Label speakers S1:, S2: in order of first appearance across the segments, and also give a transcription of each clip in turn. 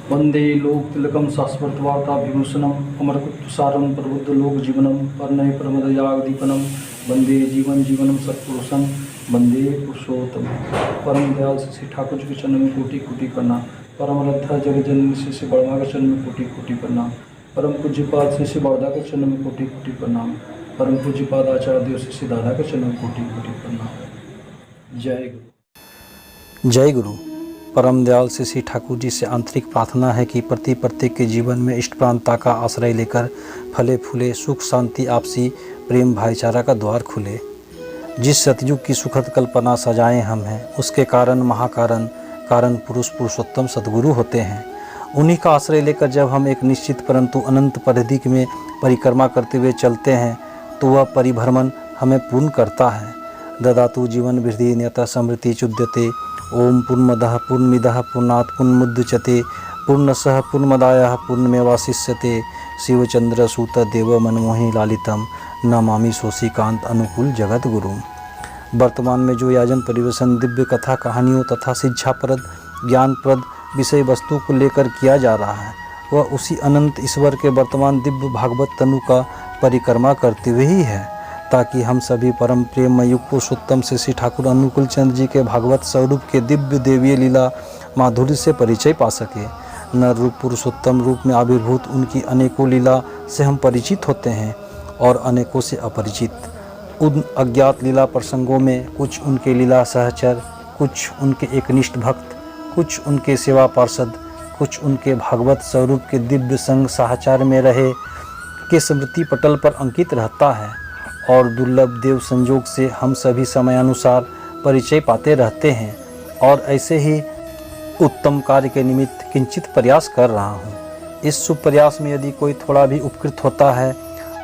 S1: वंदे लोकतिलकं शाश्वतवार्ताभिभूषणम् अमरकुत्सारं प्रबुद्धलोकजीवनं परनयप्रमदयादीपनं वंदे जीवनं सत्पुरुषं वंदे पुरुषोत्तम। परम दयाल श्री ठाकुर जी के चरण में कोटि कोटि प्रणाम। परम श्रद्धा जगजननी श्री बड़वा के चरण में कोटि कोटि प्रणाम। परम पूज्यपाद श्री बड़दा के चरण में कोटि कोटि प्रणाम। परम पूज्यपाद आचार्य देव श्री दादा के चरण में कोटि कोटि प्रणाम। जय गुरु।
S2: जय गुरु। परम दयाल श्री ठाकुर जी से आंतरिक प्रार्थना है कि प्रत्येक के जीवन में इष्ट प्रांता का आश्रय लेकर फले फूले, सुख शांति, आपसी प्रेम भाईचारा का द्वार खुले। जिस सतयुग की सुखद कल्पना सजाएं हम हैं, उसके कारण महाकारण कारण पुरुष पुरुषोत्तम सद्गुरु होते हैं। उन्हीं का आश्रय लेकर जब हम एक निश्चित परंतु अनंत परिधि में परिक्रमा करते हुए चलते हैं तो वह परिभ्रमण हमें पूर्ण करता है। ददातु जीवन वृद्धि न्यत समृद्धि चुद्यते। ओम पूर्णमदः पूर्णमिदः पूर्णात् पूर्णमुदच्यते पूर्णशः पूर्णमदायः पूर्णमेवावशिष्यते। शिवचंद्र सूत देव मनमोहि लालितम नमामि शोषिकांत अनुकूल जगत गुरु। वर्तमान में जो याजन परिवेशन दिव्य कथा कहानियों तथा शिक्षाप्रद ज्ञानप्रद विषय वस्तु को लेकर किया जा रहा है, वह उसी अनंत ईश्वर के वर्तमान दिव्य भागवत तनु का परिक्रमा करते हुए ही है, ताकि हम सभी परम प्रेम युग पुरुषोत्तम श्री ठाकुर अनुकूल चंद्र जी के भागवत स्वरूप के दिव्य देवीय लीला माधुर्य से परिचय पा सके। नर रूप पुरुषोत्तम रूप में आविर्भूत उनकी अनेकों लीला से हम परिचित होते हैं और अनेकों से अपरिचित। उन अज्ञात लीला प्रसंगों में कुछ उनके लीला सहचर, कुछ उनके एकनिष्ठ भक्त, कुछ उनके सेवा पार्षद, कुछ उनके भागवत स्वरूप के दिव्य संग साहचार में रहे के स्मृति पटल पर अंकित रहता है और दुर्लभ देव संजोग से हम सभी समयानुसार परिचय पाते रहते हैं। और ऐसे ही उत्तम कार्य के निमित्त किंचित प्रयास कर रहा हूँ। इस शुभ प्रयास में यदि कोई थोड़ा भी उपकृत होता है,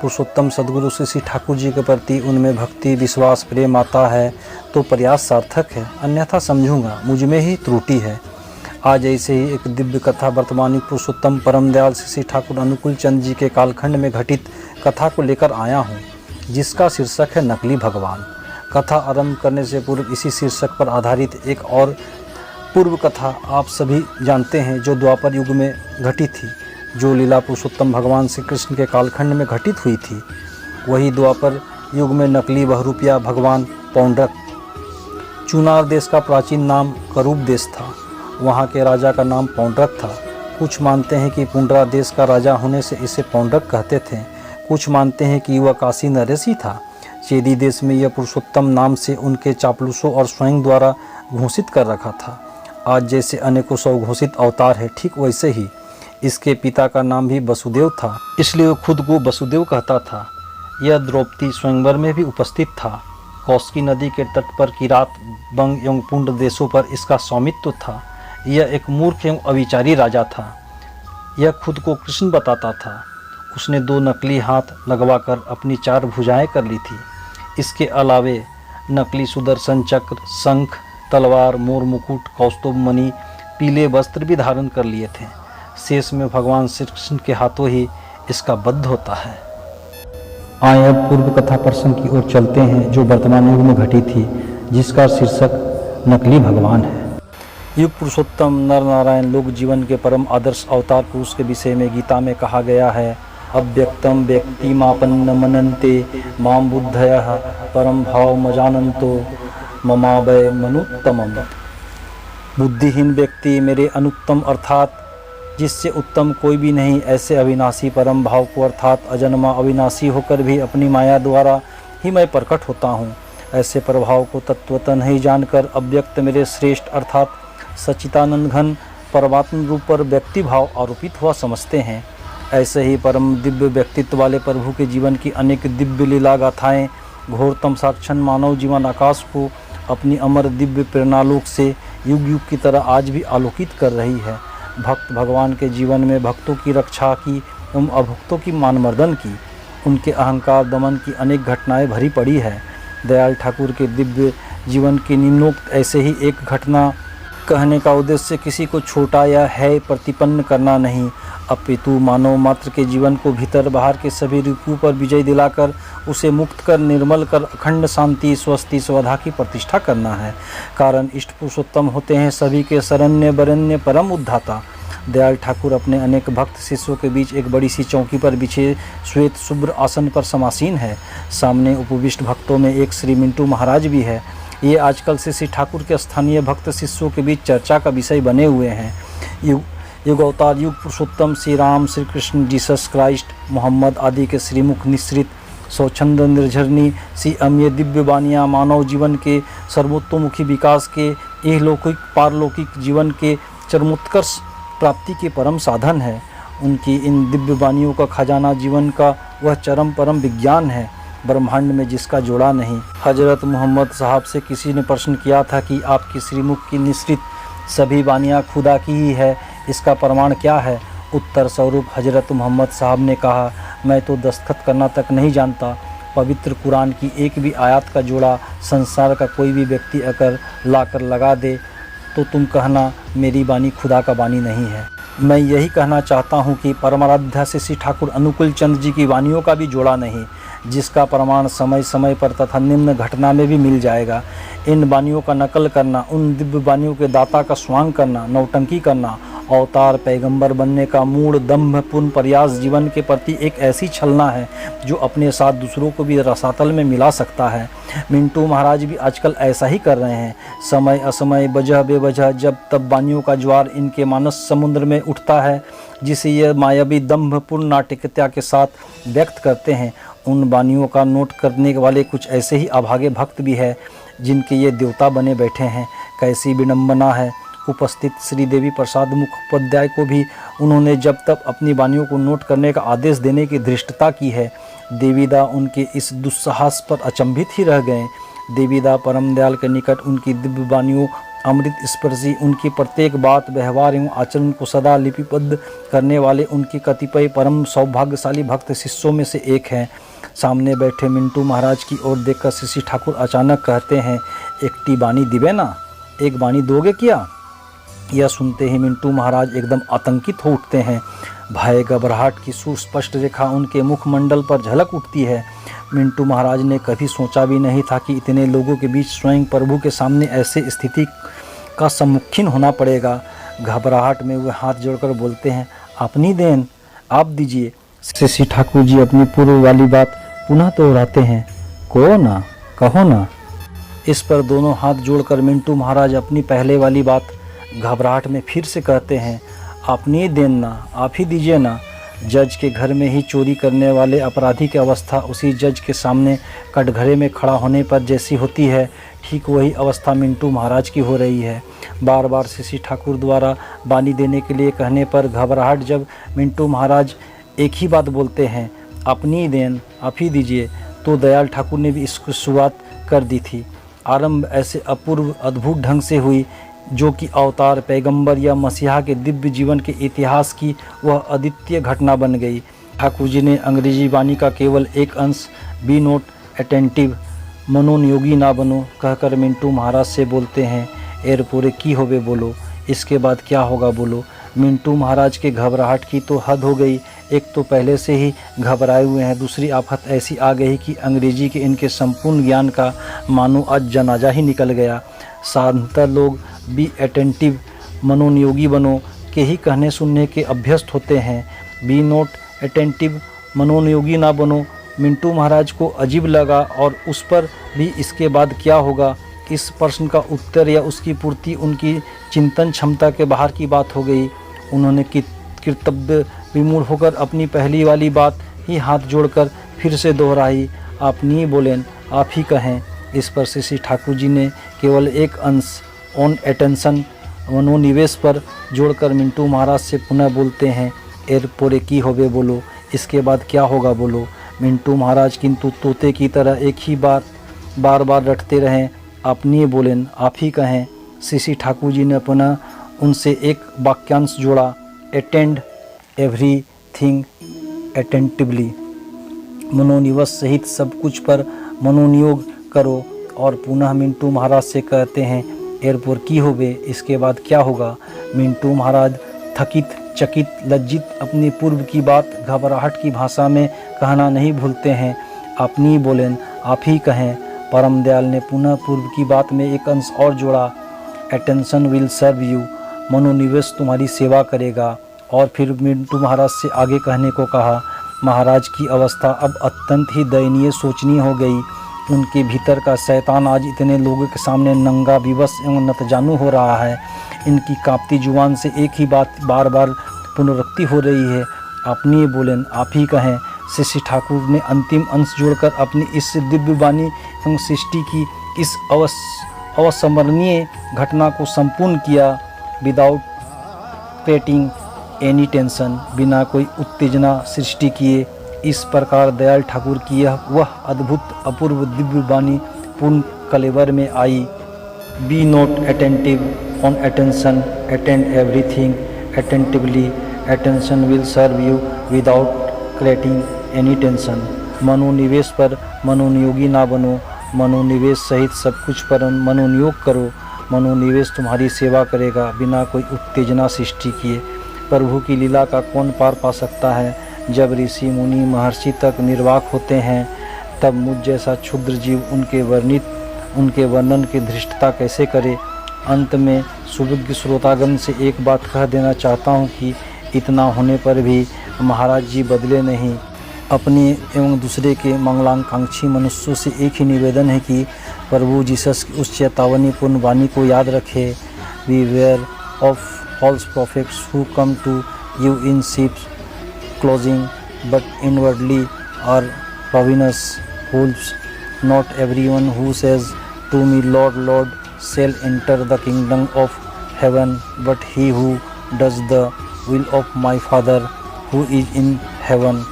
S2: पुरुषोत्तम सद्गुरु श्री ठाकुर जी के प्रति उनमें भक्ति विश्वास प्रेम आता है तो प्रयास सार्थक है, अन्यथा समझूंगा मुझ में ही त्रुटि है। आज ऐसे ही एक दिव्य कथा वर्तमानिक पुरुषोत्तम परम दयाल श्री ठाकुर अनुकूल चंद्र जी के कालखंड में घटित कथा को लेकर आया हूँ, जिसका शीर्षक है नकली भगवान। कथा आरंभ करने से पूर्व इसी शीर्षक पर आधारित एक और पूर्व कथा आप सभी जानते हैं, जो द्वापर युग में घटी थी, जो लीला पुरुषोत्तम भगवान श्री कृष्ण के कालखंड में घटित हुई थी। वही द्वापर युग में नकली बहुरूपिया भगवान पौंड्रक। चुनार देश का प्राचीन नाम करूप देश था, वहाँ के राजा का नाम पौंड्रक था। कुछ मानते हैं कि पुंडरा देश का राजा होने से इसे पौंड्रक कहते थे, कुछ मानते हैं कि वह काशी नरेश ही था। चेदी देश में यह पुरुषोत्तम नाम से उनके चापलूसों और स्वयं द्वारा घोषित कर रखा था। आज जैसे अनेकों सौ घोषित अवतार है, ठीक वैसे ही इसके पिता का नाम भी वसुदेव था, इसलिए वो खुद को वसुदेव कहता था। यह द्रौपदी स्वयंवर में भी उपस्थित था। कौशिकी नदी के तट पर किरात, बंग एवं पुंड देशों पर इसका स्वामित्व था। यह एक मूर्ख एवं अविचारी राजा था। यह खुद को कृष्ण बताता था। उसने 2 नकली हाथ लगवाकर अपनी 4 भुजाएं कर ली थी। इसके अलावे नकली सुदर्शन चक्र, शंख, तलवार, मोर मुकुट, कौस्तुभ मणि, पीले वस्त्र भी धारण कर लिए थे। शेष में भगवान श्री कृष्ण के हाथों ही इसका वध होता है। आइए अब पूर्व कथा प्रसंग की ओर चलते हैं, जो वर्तमान युग में घटी थी, जिसका शीर्षक नकली भगवान है। युग पुरुषोत्तम नर नारायण लोक जीवन के परम आदर्श अवतार पुरुष के विषय में गीता में कहा गया है, अव्यक्तम व्यक्तिमापन्न मनन्ते माम बुद्धयः परम भाव मजानन्तो ममावय मनुत्तमम्। बुद्धिहीन व्यक्ति मेरे अनुत्तम अर्थात जिससे उत्तम कोई भी नहीं, ऐसे अविनाशी परम भाव को अर्थात अजन्मा अविनाशी होकर भी अपनी माया द्वारा ही मैं प्रकट होता हूँ, ऐसे प्रभाव को तत्वतः नहीं जानकर अव्यक्त मेरे श्रेष्ठ अर्थात सच्चिदानंद घन परमात्म रूप पर व्यक्ति भाव आरोपित हुआ समझते हैं। ऐसे ही परम दिव्य व्यक्तित्व वाले प्रभु के जीवन की अनेक दिव्य लीला गाथाएँ घोरतम साक्षण मानव जीवन आकाश को अपनी अमर दिव्य प्रेरणालोक से युग युग की तरह आज भी आलोकित कर रही है। भक्त भगवान के जीवन में भक्तों की रक्षा की एवं अभक्तों की मानमर्दन की, उनके अहंकार दमन की अनेक घटनाएं भरी पड़ी है। दयाल ठाकुर के दिव्य जीवन की निम्नोक्त ऐसे ही एक घटना कहने का उद्देश्य किसी को छोटा या है प्रतिपन्न करना नहीं, अपितु मानव मात्र के जीवन को भीतर बाहर के सभी रूपों पर विजय दिलाकर उसे मुक्त कर निर्मल कर अखंड शांति स्वस्ति स्वधा की प्रतिष्ठा करना है। कारण इष्ट पुरुषोत्तम होते हैं सभी के शरण्य वरण्य परम उद्धाता। दयाल ठाकुर अपने अनेक भक्त शिष्यों के बीच एक बड़ी सी चौकी पर बिछे श्वेत शुभ्र आसन पर समासीन है। सामने उपविष्ट भक्तों में एक श्री मिंटू महाराज भी है। ये आजकल से श्री ठाकुर के स्थानीय भक्त शिष्यों के बीच चर्चा का विषय बने हुए हैं। युग अवतार युग पुरुषोत्तम श्री राम, श्री कृष्ण, जीसस क्राइस्ट, मोहम्मद आदि के श्रीमुख निश्रित स्वच्छंद निर्झरनी सी अम्य दिव्य वानियाँ मानव जीवन के सर्वोत्तोमुखी विकास के इहलौकिक पारलौकिक जीवन के चरमोत्कर्ष प्राप्ति के परम साधन है। उनकी इन दिव्य वानियों का खजाना जीवन का वह चरम परम विज्ञान है, ब्रह्मांड में जिसका जोड़ा नहीं। हजरत मोहम्मद साहब से किसी ने प्रश्न किया था कि आपकी श्रीमुख की निश्रित सभी वानियाँ खुदा की ही है, इसका प्रमाण क्या है? उत्तर स्वरूप हजरत मोहम्मद साहब ने कहा, मैं तो दस्तखत करना तक नहीं जानता। पवित्र कुरान की एक भी आयत का जोड़ा संसार का कोई भी व्यक्ति अगर लाकर लगा दे तो तुम कहना मेरी वाणी खुदा का वाणी नहीं है। मैं यही कहना चाहता हूँ कि परमाराध्या से श्री ठाकुर अनुकूल चंद जी की वाणियों का भी जोड़ा नहीं, जिसका प्रमाण समय समय पर तथा निम्न घटना में भी मिल जाएगा। इन वाणियों का नकल करना, उन दिव्य वाणियों के दाता का स्वांग करना, नौटंकी करना, अवतार पैगंबर बनने का मूढ़ दंभपूर्ण प्रयास जीवन के प्रति एक ऐसी छलना है जो अपने साथ दूसरों को भी रसातल में मिला सकता है। मिंटू महाराज भी आजकल ऐसा ही कर रहे हैं। समय असमय वजह बेवजह जब तब वाणियों का ज्वार इनके मानस समुद्र में उठता है, जिसे ये मायावी दंभपूर्ण नाटकीयता के साथ व्यक्त करते हैं। उन वाणियों का नोट करने वाले कुछ ऐसे ही अभागे भक्त भी है जिनके ये देवता बने बैठे हैं। कैसी विडंबना है। उपस्थित श्री देवी प्रसाद मुखोपाध्याय को भी उन्होंने जब तक अपनी वाणियों को नोट करने का आदेश देने की धृष्टता की है। देवीदा उनके इस दुस्साहस पर अचंभित ही रह गए। देवीदा परम दयाल के निकट उनकी दिव्य वाणियों अमृत स्पर्शी, उनकी प्रत्येक बात व्यवहार एवं आचरण को सदा लिपिबद्ध करने वाले उनके कतिपय परम सौभाग्यशाली भक्त शिष्यों में से एक हैं। सामने बैठे मिंटू महाराज की ओर देखकर श्री ठाकुर अचानक कहते हैं, एकटी वाणी दिवे ना, एक वाणी दोगे क्या? यह सुनते ही मिंटू महाराज एकदम आतंकित हो उठते हैं। भय घबराहट की सुस्पष्ट रेखा उनके मुखमंडल पर झलक उठती है। मिंटू महाराज ने कभी सोचा भी नहीं था कि इतने लोगों के बीच स्वयं प्रभु के सामने ऐसे स्थिति का सम्मुखीन होना पड़ेगा। घबराहट में वे हाथ जोड़कर बोलते हैं, अपनी देन आप दीजिए। श्री ठाकुर जी अपनी पूर्व वाली बात पुनः दोहराते हैं, कहो ना। इस पर दोनों हाथ जोड़कर मिंटू महाराज अपनी पहले वाली बात घबराहट में फिर से कहते हैं, अपनी देन ना, आप ही दीजिए ना। जज के घर में ही चोरी करने वाले अपराधी की अवस्था उसी जज के सामने कटघरे में खड़ा होने पर जैसी होती है, ठीक वही अवस्था मिंटू महाराज की हो रही है। बार बार श्री ठाकुर द्वारा वाणी देने के लिए कहने पर घबराहट जब मिंटू महाराज एक ही बात बोलते हैं, अपनी देन आप ही दीजिए, तो दयाल ठाकुर ने भी इसकी शुरुआत कर दी थी। आरंभ ऐसे अपूर्व अद्भुत ढंग से हुई जो कि अवतार पैगंबर या मसीहा के दिव्य जीवन के इतिहास की वह अद्वितीय घटना बन गई। ठाकुर जी ने अंग्रेजी वाणी का केवल एक अंश, बी नोट अटेंटिव, मनोनियोगी ना बनो, कहकर मिंटू महाराज से बोलते हैं, एर पूरे की होवे बोलो, इसके बाद क्या होगा बोलो। मिंटू महाराज के घबराहट की तो हद हो गई। एक तो पहले से ही घबराए हुए हैं, दूसरी आफत ऐसी आ गई कि अंग्रेजी के इनके संपूर्ण ज्ञान का मानो आज जनाजा ही निकल गया। साधारणतः लोग बी अटेंटिव, मनोनियोगी बनो के ही कहने सुनने के अभ्यस्त होते हैं। बी नोट अटेंटिव, मनोनियोगी ना बनो मिंटू महाराज को अजीब लगा और उस पर भी इसके बाद क्या होगा, इस प्रश्न का उत्तर या उसकी पूर्ति उनकी चिंतन क्षमता के बाहर की बात हो गई। उन्होंने कर्तव्य विमूढ़ होकर अपनी पहली वाली बात ही हाथ जोड़कर फिर से दोहराई, आप नहीं बोलें, आप ही कहें। इस पर श्री ठाकुर जी ने केवल एक अंश, ऑन अटेंशन, मनोनिवेश पर जोड़कर मिंटू महाराज से पुनः बोलते हैं, एर पोरे की होवे बोलो, इसके बाद क्या होगा बोलो। मिंटू महाराज किंतु तोते की तरह एक ही बात बार बार रटते रहें, आप नहीं बोलें, आप ही कहें। श्री ठाकुर जी ने पुनः उनसे एक वाक्यांश जोड़ा, अटेंड एवरीथिंग अटेंटिवली, मनोनिवेश सहित सब कुछ पर मनोनियोग करो। और पुनः मिंटू महाराज से कहते हैं, एयरपोर की होवे, इसके बाद क्या होगा। मिंटू महाराज थकित, चकित, लज्जित अपनी पूर्व की बात घबराहट की भाषा में कहना नहीं भूलते हैं, आप नहीं बोलें, आप ही कहें। परम दयाल ने पुनः पूर्व की बात में एक अंश और जोड़ा, अटेंशन विल सर्व यू, मनोनिवेश तुम्हारी सेवा करेगा। और फिर मिंटू महाराज से आगे कहने को कहा, महाराज की अवस्था अब अत्यंत ही दयनीय सोचनीय हो गई। उनके भीतर का शैतान आज इतने लोगों के सामने नंगा, विवश एवं नतजानू हो रहा है। इनकी कांपती जुबान से एक ही बात बार बार पुनरुक्ति हो रही है, अपनी बोलें, आप ही कहें। श्री श्री ठाकुर ने अंतिम अंश जोड़कर अपनी इस दिव्य वाणी एवं सृष्टि की इस अवस्मरणीय घटना को संपूर्ण किया। विदाउट क्रिएटिंग एनी टेंशन, बिना कोई उत्तेजना सृष्टि किए। इस प्रकार दयाल ठाकुर की वह अद्भुत अपूर्व दिव्य वाणी पूर्ण कलेवर में आई। Be not attentive on attention, attend everything attentively, attention will serve you without creating any tension. मनोनिवेश पर मनोनियोगी ना बनो, मनोनिवेश सहित सब कुछ पर मनोनियोग करो। मनोनिवेश तुम्हारी सेवा करेगा बिना कोई उत्तेजना सृष्टि किए। प्रभु की लीला का कौन पार पा सकता है? जब ऋषि मुनि महर्षि तक निर्वाक होते हैं, तब मुझ जैसा क्षुद्र जीव उनके वर्णन की धृष्टता कैसे करे। अंत में सुविज्ञ श्रोतागण से एक बात कह देना चाहता हूँ कि इतना होने पर भी महाराज जी बदले नहीं। अपने एवं दूसरे के मंगलाकांक्षी मनुष्यों से एक ही निवेदन है कि प्रभु जीसस की उस चेतावनीपूर्ण वाणी को याद रखें। Beware of false prophets who come to you in sheep's clothing, but inwardly are ravenous wolves. Not everyone who says to me, Lord, Lord, shall enter the kingdom of heaven, but he who does the will of my Father who is in heaven.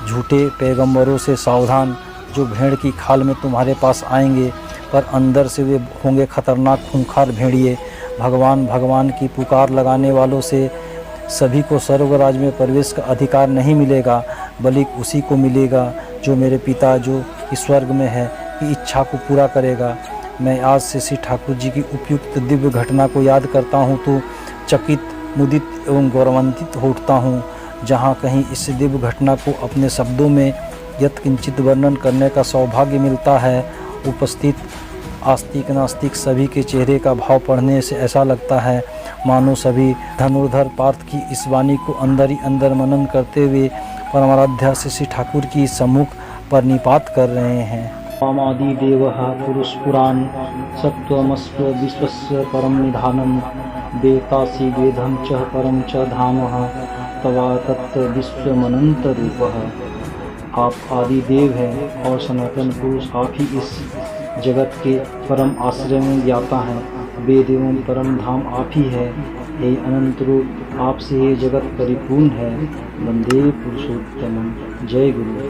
S2: झूठे पैगंबरों से सावधान, जो भेड़ की खाल में तुम्हारे पास आएंगे, पर अंदर से वे होंगे खतरनाक खूंखार भेड़िए। भगवान भगवान की पुकार लगाने वालों से सभी को स्वर्गराज में प्रवेश का अधिकार नहीं मिलेगा, बल्कि उसी को मिलेगा जो मेरे पिता जो इस स्वर्ग में है की इच्छा को पूरा करेगा। मैं आज से श्री ठाकुर जी की उपयुक्त दिव्य घटना को याद करता हूँ तो चकित, मुदित एवं गौरवान्वित हो उठता हूँ। जहाँ कहीं इस दिव्य घटना को अपने शब्दों में यत्किंचित वर्णन करने का सौभाग्य मिलता है, उपस्थित आस्तिक नास्तिक सभी के चेहरे का भाव पढ़ने से ऐसा लगता है मानो सभी धनुर्धर पार्थ की इस वाणी को अंदर ही अंदर मनन करते हुए परमाराध्या श्री ठाकुर की सम्मुख परिनिपात कर रहे हैं। वामादि देवः पुरुष पुराण सत्वमस्व विश्वस्य परम निधानम वेतासी वेदम च परम च धामः तवा तत्व विश्वमनंत रूपः। आप आदि देव हैं और सनातन पुरुष, आप ही इस जगत के परम आश्रय में ज्ञाता हैं। वेद एवं परम धाम आप ही है। हे अनंत रूप, आपसे ये जगत परिपूर्ण है। वंदे पुरुषोत्तमम। जय गुरु।